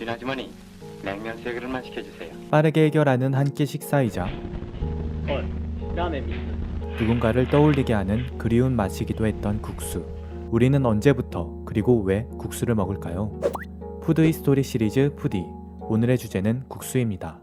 진아주머니, 냉면 3그릇만 시켜주세요. 빠르게 해결하는 한 끼 식사이자 ラーメン3つ 누군가를 떠올리게 하는 그리운 맛이기도 했던 국수. 우리는 언제부터 그리고 왜 국수를 먹을까요? 푸드 히스토리 시리즈 푸디. 오늘의 주제는 국수입니다.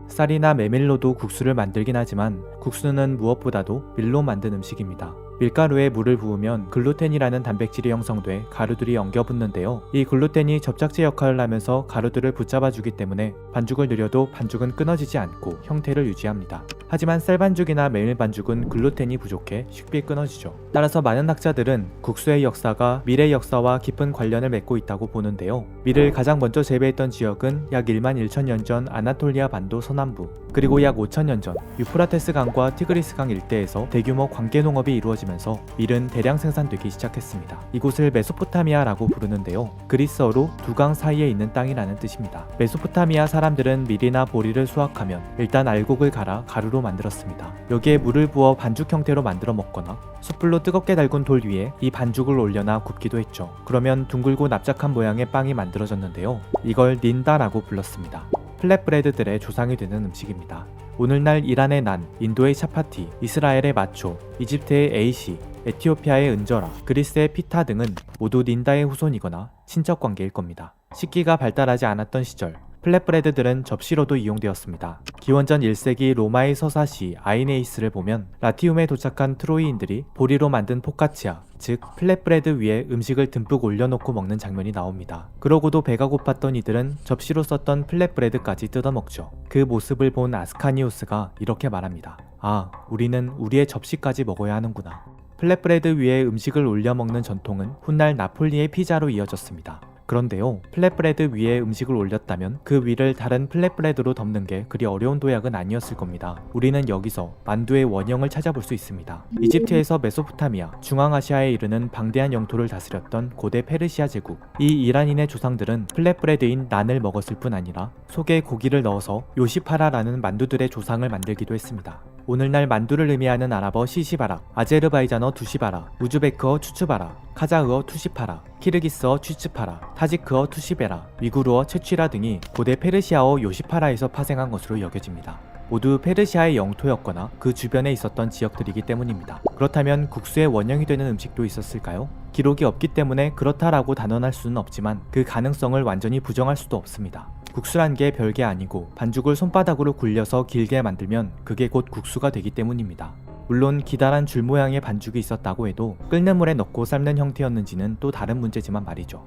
쌀이나 메밀로도 국수를 만들긴 하지만 국수는 무엇보다도 밀로 만든 음식입니다. 밀가루에 물을 부으면 글루텐이라는 단백질이 형성돼 가루들이 엉겨붙는데요. 이 글루텐이 접착제 역할을 하면서 가루들을 붙잡아주기 때문에 반죽을 늘려도 반죽은 끊어지지 않고 형태를 유지합니다. 하지만 쌀반죽이나 메밀 반죽은 글루텐이 부족해 쉽게 끊어지죠. 따라서 많은 학자들은 국수의 역사가 밀의 역사와 깊은 관련을 맺고 있다고 보는데요. 밀을 가장 먼저 재배했던 지역은 약 1만 1천 년 전 아나톨리아 반도 서남부, 그리고 약 5천 년 전 유프라테스 강과 티그리스 강 일대에서 대규모 관계 농업이 이루어지면서 밀은 대량 생산되기 시작했습니다. 이곳을 메소포타미아라고 부르는데요. 그리스어로 두 강 사이에 있는 땅이라는 뜻입니다. 메소포타미아 사람들은 밀이나 보리를 수확하면 일단 알곡을 갈아 가루로 만들었습니다. 여기에 물을 부어 반죽 형태로 만들어 먹거나 숯불로 뜨겁게 달군 돌 위에 이 반죽을 올려놔 굽기도 했죠. 그러면 둥글고 납작한 모양의 빵이 만들어졌는데요. 이걸 닌다라고 불렀습니다. 플랫브레드들의 조상이 되는 음식입니다. 오늘날 이란의 난, 인도의 차파티, 이스라엘의 마초, 이집트의 에이시, 에티오피아의 은저라, 그리스의 피타 등은 모두 닌다의 후손이거나 친척 관계일 겁니다. 식기가 발달하지 않았던 시절, 플랫브레드들은 접시로도 이용되었습니다. 기원전 1세기 로마의 서사시 아이네이스를 보면 라티움에 도착한 트로이인들이 보리로 만든 포카치아, 즉 플랫브레드 위에 음식을 듬뿍 올려놓고 먹는 장면이 나옵니다. 그러고도 배가 고팠던 이들은 접시로 썼던 플랫브레드까지 뜯어먹죠. 그 모습을 본 아스카니우스가 이렇게 말합니다. 아, 우리는 우리의 접시까지 먹어야 하는구나. 플랫브레드 위에 음식을 올려 먹는 전통은 훗날 나폴리의 피자로 이어졌습니다. 그런데요, 플랫브레드 위에 음식을 올렸다면 그 위를 다른 플랫브레드로 덮는 게 그리 어려운 도약은 아니었을 겁니다. 우리는 여기서 만두의 원형을 찾아볼 수 있습니다. 이집트에서 메소포타미아, 중앙아시아에 이르는 방대한 영토를 다스렸던 고대 페르시아 제국. 이 이란인의 조상들은 플랫브레드인 난을 먹었을 뿐 아니라 속에 고기를 넣어서 요시파라라는 만두들의 조상을 만들기도 했습니다. 오늘날 만두를 의미하는 아랍어 시시바라, 아제르바이잔어 두시바라, 우즈베크어 추츠바라, 카자흐어 투시파라, 키르기스어 취츠파라, 타지크어 투시베라, 위구르어 체취라 등이 고대 페르시아어 요시파라에서 파생한 것으로 여겨집니다. 모두 페르시아의 영토였거나 그 주변에 있었던 지역들이기 때문입니다. 그렇다면 국수의 원형이 되는 음식도 있었을까요? 기록이 없기 때문에 그렇다라고 단언할 수는 없지만 그 가능성을 완전히 부정할 수도 없습니다. 국수란 게 별게 아니고 반죽을 손바닥으로 굴려서 길게 만들면 그게 곧 국수가 되기 때문입니다. 물론 기다란 줄 모양의 반죽이 있었다고 해도 끓는 물에 넣고 삶는 형태였는지는 또 다른 문제지만 말이죠.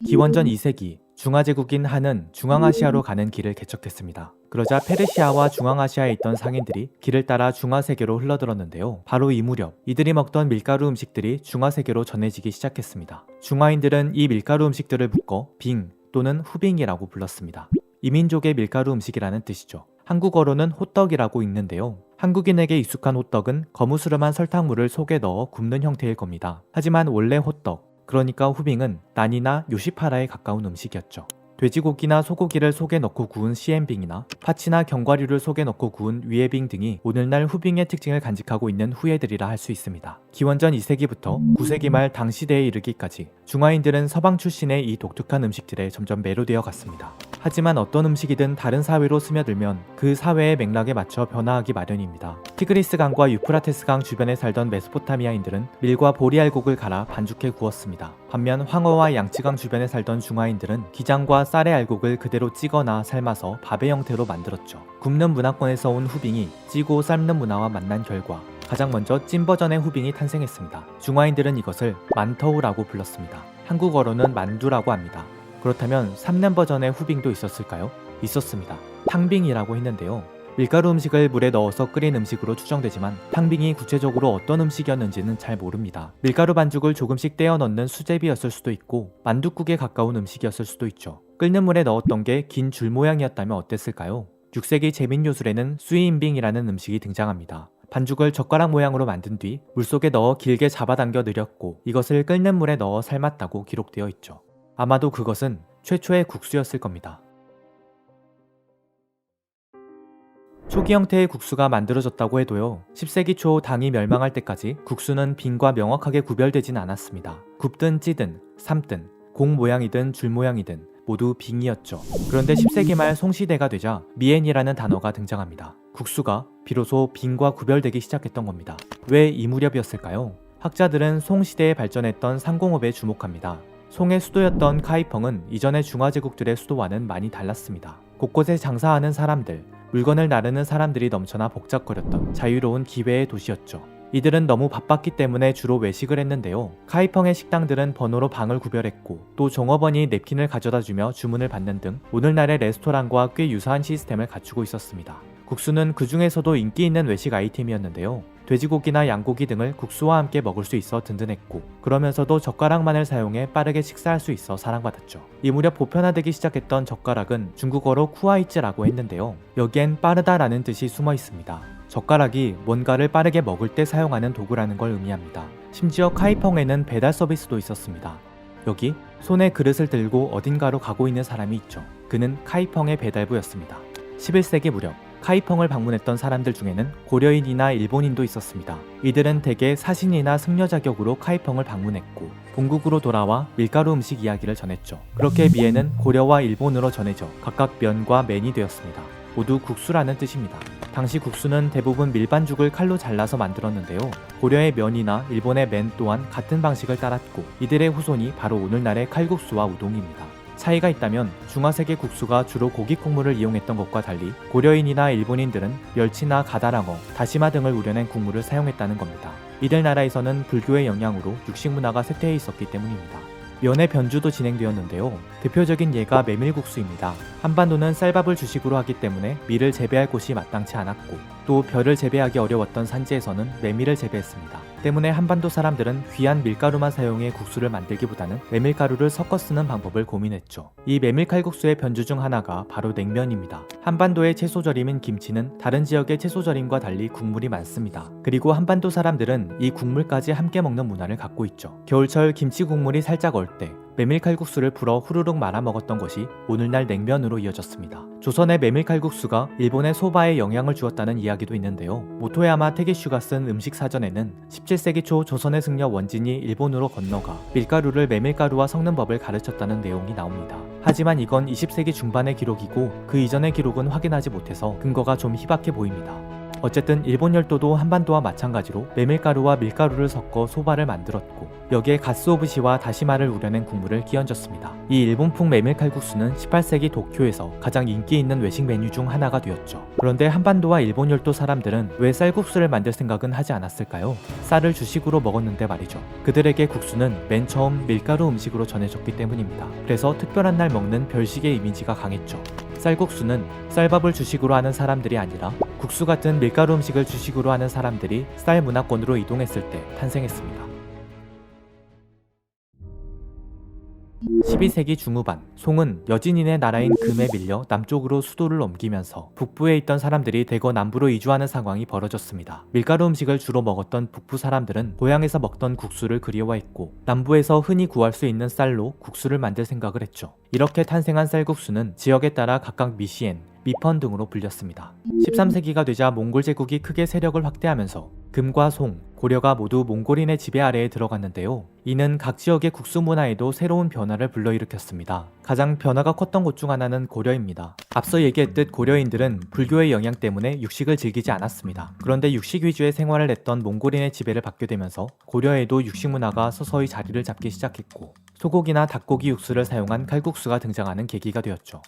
기원전 2세기 중화제국인 한은 중앙아시아로 가는 길을 개척했습니다. 그러자 페르시아와 중앙아시아에 있던 상인들이 길을 따라 중화세계로 흘러들었는데요. 바로 이 무렵 이들이 먹던 밀가루 음식들이 중화세계로 전해지기 시작했습니다. 중화인들은 이 밀가루 음식들을 묶어 빙 또는 후빙이라고 불렀습니다. 이민족의 밀가루 음식이라는 뜻이죠. 한국어로는 호떡이라고 읽는데요. 한국인에게 익숙한 호떡은 거무스름한 설탕물을 속에 넣어 굽는 형태일 겁니다. 하지만 원래 호떡, 그러니까 후빙은 난이나 요시파라에 가까운 음식이었죠. 돼지고기나 소고기를 속에 넣고 구운 시엠빙이나 파치나 견과류를 속에 넣고 구운 위에빙 등이 오늘날 후빙의 특징을 간직하고 있는 후예들이라 할 수 있습니다. 기원전 2세기부터 9세기 말 당시대에 이르기까지 중화인들은 서방 출신의 이 독특한 음식들에 점점 매료되어 갔습니다. 하지만 어떤 음식이든 다른 사회로 스며들면 그 사회의 맥락에 맞춰 변화하기 마련입니다. 티그리스 강과 유프라테스 강 주변에 살던 메소포타미아인들은 밀과 보리 알곡을 갈아 반죽해 구웠습니다. 반면 황허와 양치강 주변에 살던 중화인들은 기장과 쌀의 알곡을 그대로 찌거나 삶아서 밥의 형태로 만들었죠. 굽는 문화권에서 온 후빙이 찌고 삶는 문화와 만난 결과 가장 먼저 찐 버전의 후빙이 탄생했습니다. 중화인들은 이것을 만터우라고 불렀습니다. 한국어로는 만두라고 합니다. 그렇다면 삶는 버전의 후빙도 있었을까요? 있었습니다. 탕빙이라고 했는데요. 밀가루 음식을 물에 넣어서 끓인 음식으로 추정되지만 탕빙이 구체적으로 어떤 음식이었는지는 잘 모릅니다. 밀가루 반죽을 조금씩 떼어 넣는 수제비였을 수도 있고 만둣국에 가까운 음식이었을 수도 있죠. 끓는 물에 넣었던 게 긴 줄 모양이었다면 어땠을까요? 6세기 제민요술에는 수이인빙이라는 음식이 등장합니다. 반죽을 젓가락 모양으로 만든 뒤 물속에 넣어 길게 잡아당겨 늘였고 이것을 끓는 물에 넣어 삶았다고 기록되어 있죠. 아마도 그것은 최초의 국수였을 겁니다. 초기 형태의 국수가 만들어졌다고 해도요. 10세기 초 당이 멸망할 때까지 국수는 빈과 명확하게 구별되진 않았습니다. 굽든 찌든 삶든 공 모양이든 줄 모양이든 모두 빙이었죠. 그런데 10세기 말 송시대가 되자 미엔이라는 단어가 등장합니다. 국수가 비로소 빙과 구별되기 시작했던 겁니다. 왜 이 무렵이었을까요? 학자들은 송시대에 발전했던 상공업에 주목합니다. 송의 수도였던 카이펑은 이전의 중화제국들의 수도와는 많이 달랐습니다. 곳곳에 장사하는 사람들, 물건을 나르는 사람들이 넘쳐나 복잡거렸던 자유로운 기회의 도시였죠. 이들은 너무 바빴기 때문에 주로 외식을 했는데요. 카이펑의 식당들은 번호로 방을 구별했고 또 종업원이 냅킨을 가져다주며 주문을 받는 등 오늘날의 레스토랑과 꽤 유사한 시스템을 갖추고 있었습니다. 국수는 그 중에서도 인기 있는 외식 아이템이었는데요. 돼지고기나 양고기 등을 국수와 함께 먹을 수 있어 든든했고 그러면서도 젓가락만을 사용해 빠르게 식사할 수 있어 사랑받았죠. 이 무렵 보편화되기 시작했던 젓가락은 중국어로 쿠아이츠라고 했는데요. 여기엔 빠르다라는 뜻이 숨어 있습니다. 젓가락이 뭔가를 빠르게 먹을 때 사용하는 도구라는 걸 의미합니다. 심지어 카이펑에는 배달 서비스도 있었습니다. 여기 손에 그릇을 들고 어딘가로 가고 있는 사람이 있죠. 그는 카이펑의 배달부였습니다. 11세기 무렵 카이펑을 방문했던 사람들 중에는 고려인이나 일본인도 있었습니다. 이들은 대개 사신이나 승려 자격으로 카이펑을 방문했고 본국으로 돌아와 밀가루 음식 이야기를 전했죠. 그렇게 미에는 고려와 일본으로 전해져 각각 면과 맨이 되었습니다. 모두 국수라는 뜻입니다. 당시 국수는 대부분 밀반죽을 칼로 잘라서 만들었는데요. 고려의 면이나 일본의 맨 또한 같은 방식을 따랐고 이들의 후손이 바로 오늘날의 칼국수와 우동입니다. 차이가 있다면 중화세계 국수가 주로 고기 콩물을 이용했던 것과 달리 고려인이나 일본인들은 멸치나 가다랑어, 다시마 등을 우려낸 국물을 사용했다는 겁니다. 이들 나라에서는 불교의 영향으로 육식 문화가 쇠퇴해 있었기 때문입니다. 면의 변주도 진행되었는데요. 대표적인 예가 메밀국수입니다. 한반도는 쌀밥을 주식으로 하기 때문에 밀을 재배할 곳이 마땅치 않았고 또 벼를 재배하기 어려웠던 산지에서는 메밀을 재배했습니다. 때문에 한반도 사람들은 귀한 밀가루만 사용해 국수를 만들기보다는 메밀가루를 섞어 쓰는 방법을 고민했죠. 이 메밀칼국수의 변주 중 하나가 바로 냉면입니다. 한반도의 채소절임인 김치는 다른 지역의 채소절임과 달리 국물이 많습니다. 그리고 한반도 사람들은 이 국물까지 함께 먹는 문화를 갖고 있죠. 겨울철 김치 국물이 살짝 얼 때 메밀칼국수를 풀어 후루룩 말아 먹었던 것이 오늘날 냉면으로 이어졌습니다. 조선의 메밀칼국수가 일본의 소바에 영향을 주었다는 이야기도 있는데요. 모토야마 테게슈가 쓴 음식 사전에는 17세기 초 조선의 승려 원진이 일본으로 건너가 밀가루를 메밀가루와 섞는 법을 가르쳤다는 내용이 나옵니다. 하지만 이건 20세기 중반의 기록이고 그 이전의 기록은 확인하지 못해서 근거가 좀 희박해 보입니다. 어쨌든 일본 열도도 한반도와 마찬가지로 메밀가루와 밀가루를 섞어 소바를 만들었고 여기에 가스오부시와 다시마를 우려낸 국물을 끼얹었습니다. 이 일본풍 메밀칼국수는 18세기 도쿄에서 가장 인기 있는 외식 메뉴 중 하나가 되었죠. 그런데 한반도와 일본 열도 사람들은 왜 쌀국수를 만들 생각은 하지 않았을까요? 쌀을 주식으로 먹었는데 말이죠. 그들에게 국수는 맨 처음 밀가루 음식으로 전해졌기 때문입니다. 그래서 특별한 날 먹는 별식의 이미지가 강했죠. 쌀국수는 쌀밥을 주식으로 하는 사람들이 아니라 국수 같은 밀가루 음식을 주식으로 하는 사람들이 쌀 문화권으로 이동했을 때 탄생했습니다. 12세기 중후반, 송은 여진인의 나라인 금에 밀려 남쪽으로 수도를 옮기면서 북부에 있던 사람들이 대거 남부로 이주하는 상황이 벌어졌습니다. 밀가루 음식을 주로 먹었던 북부 사람들은 고향에서 먹던 국수를 그리워했고 남부에서 흔히 구할 수 있는 쌀로 국수를 만들 생각을 했죠. 이렇게 탄생한 쌀국수는 지역에 따라 각각 미시엔, 미펀 등으로 불렸습니다. 13세기가 되자 몽골 제국이 크게 세력을 확대하면서 금과 송, 고려가 모두 몽골인의 지배 아래에 들어갔는데요. 이는 각 지역의 국수 문화에도 새로운 변화를 불러일으켰습니다. 가장 변화가 컸던 곳 중 하나는 고려입니다. 앞서 얘기했듯 고려인들은 불교의 영향 때문에 육식을 즐기지 않았습니다. 그런데 육식 위주의 생활을 했던 몽골인의 지배를 받게 되면서 고려에도 육식 문화가 서서히 자리를 잡기 시작했고 소고기나 닭고기 육수를 사용한 칼국수가 등장하는 계기가 되었죠.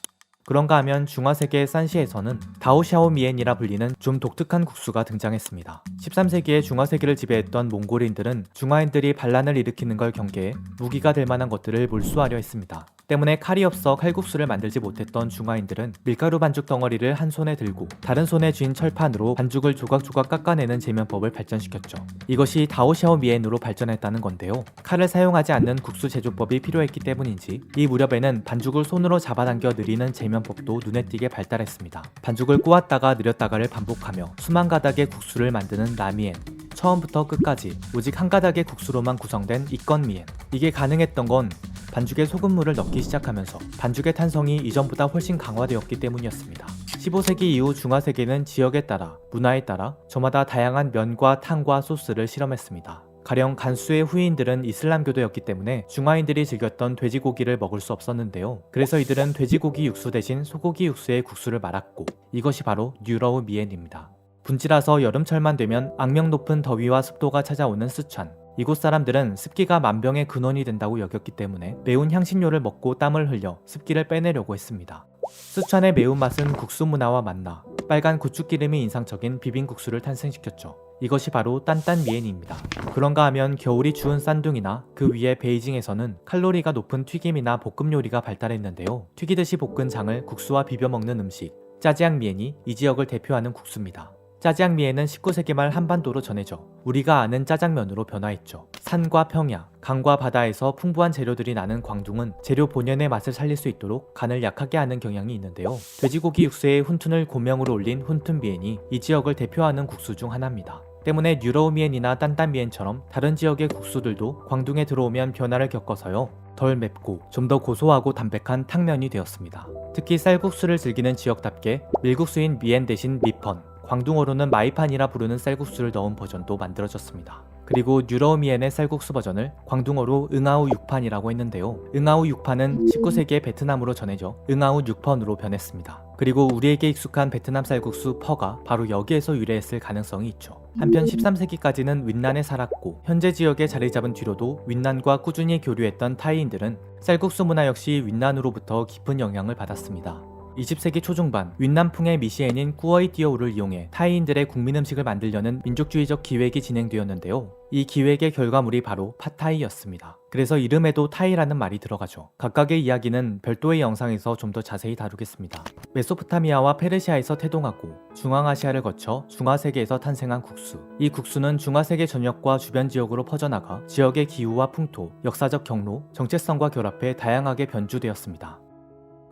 그런가 하면 중화세계의 산시에서는 다오샤오미엔이라 불리는 좀 독특한 국수가 등장했습니다. 13세기에 중화세계를 지배했던 몽골인들은 중화인들이 반란을 일으키는 걸 경계해 무기가 될 만한 것들을 몰수하려 했습니다. 때문에 칼이 없어 칼국수를 만들지 못했던 중화인들은 밀가루 반죽 덩어리를 한 손에 들고 다른 손에 쥔 철판으로 반죽을 조각조각 깎아내는 제면법을 발전시켰죠. 이것이 다오샤오미엔으로 발전했다는 건데요. 칼을 사용하지 않는 국수 제조법이 필요했기 때문인지 이 무렵에는 반죽을 손으로 잡아당겨 느리는 제면법도 눈에 띄게 발달했습니다. 반죽을 꼬았다가 느렸다가를 반복하며 수만 가닥의 국수를 만드는 라미엔, 처음부터 끝까지 오직 한 가닥의 국수로만 구성된 이건미엔. 이게 가능했던 건 반죽에 소금물을 넣기 시작하면서 반죽의 탄성이 이전보다 훨씬 강화되었기 때문이었습니다. 15세기 이후 중화세계는 지역에 따라, 문화에 따라 저마다 다양한 면과 탕과 소스를 실험했습니다. 가령 간수의 후인들은 이슬람교도였기 때문에 중화인들이 즐겼던 돼지고기를 먹을 수 없었는데요. 그래서 이들은 돼지고기 육수 대신 소고기 육수에 국수를 말았고, 이것이 바로 뉴러우 미엔입니다. 분지라서 여름철만 되면 악명 높은 더위와 습도가 찾아오는 스촨. 이곳 사람들은 습기가 만병의 근원이 된다고 여겼기 때문에 매운 향신료를 먹고 땀을 흘려 습기를 빼내려고 했습니다. 스촨의 매운맛은 국수 문화와 만나 빨간 고추기름이 인상적인 비빔국수를 탄생시켰죠. 이것이 바로 딴딴미엔입니다. 그런가 하면 겨울이 추운 싼둥이나 그 위에 베이징에서는 칼로리가 높은 튀김이나 볶음 요리가 발달했는데요. 튀기듯이 볶은 장을 국수와 비벼 먹는 음식, 짜지앙미엔이 이 지역을 대표하는 국수입니다. 짜지앙미엔은 19세기 말 한반도로 전해져 우리가 아는 짜장면으로 변화했죠. 산과 평야, 강과 바다에서 풍부한 재료들이 나는 광둥은 재료 본연의 맛을 살릴 수 있도록 간을 약하게 하는 경향이 있는데요. 돼지고기 육수에 훈툰을 고명으로 올린 훈툰미엔이 이 지역을 대표하는 국수 중 하나입니다. 때문에 뉴러우미엔이나 딴딴미엔처럼 다른 지역의 국수들도 광둥에 들어오면 변화를 겪어서요. 덜 맵고 좀 더 고소하고 담백한 탕면이 되었습니다. 특히 쌀국수를 즐기는 지역답게 밀국수인 미엔 대신 미펀, 광둥어로는 마이판이라 부르는 쌀국수를 넣은 버전도 만들어졌습니다. 그리고 뉴러우미엔의 쌀국수 버전을 광둥어로 응아우 육판이라고 했는데요. 응아우 육판은 19세기에 베트남으로 전해져 응아우 육펀으로 변했습니다. 그리고 우리에게 익숙한 베트남 쌀국수 퍼가 바로 여기에서 유래했을 가능성이 있죠. 한편 13세기까지는 윈난에 살았고 현재 지역에 자리 잡은 뒤로도 윈난과 꾸준히 교류했던 타이인들은 쌀국수 문화 역시 윈난으로부터 깊은 영향을 받았습니다. 20세기 초중반 윈난풍의 미시엔인 꾸어이띠어우를 이용해 타이인들의 국민 음식을 만들려는 민족주의적 기획이 진행되었는데요. 이 기획의 결과물이 바로 팟타이였습니다. 그래서 이름에도 타이라는 말이 들어가죠. 각각의 이야기는 별도의 영상에서 좀 더 자세히 다루겠습니다. 메소포타미아와 페르시아에서 태동하고 중앙아시아를 거쳐 중화세계에서 탄생한 국수. 이 국수는 중화세계 전역과 주변 지역으로 퍼져나가 지역의 기후와 풍토, 역사적 경로, 정체성과 결합해 다양하게 변주되었습니다.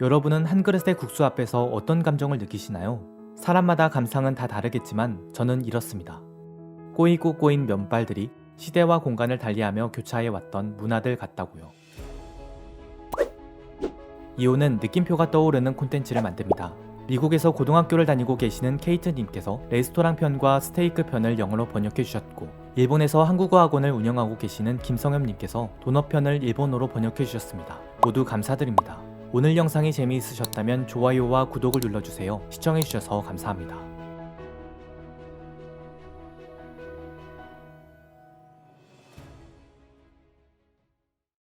여러분은 한 그릇의 국수 앞에서 어떤 감정을 느끼시나요? 사람마다 감상은 다 다르겠지만 저는 이렇습니다. 꼬이고 꼬인 면발들이 시대와 공간을 달리하며 교차해왔던 문화들 같다고요. 이오는 느낌표가 떠오르는 콘텐츠를 만듭니다. 미국에서 고등학교를 다니고 계시는 케이트님께서 레스토랑 편과 스테이크 편을 영어로 번역해 주셨고, 일본에서 한국어 학원을 운영하고 계시는 김성엽님께서 도넛 편을 일본어로 번역해 주셨습니다. 모두 감사드립니다. 오늘 영상이 재미있으셨다면 좋아요와 구독을 눌러주세요. 시청해주셔서 감사합니다.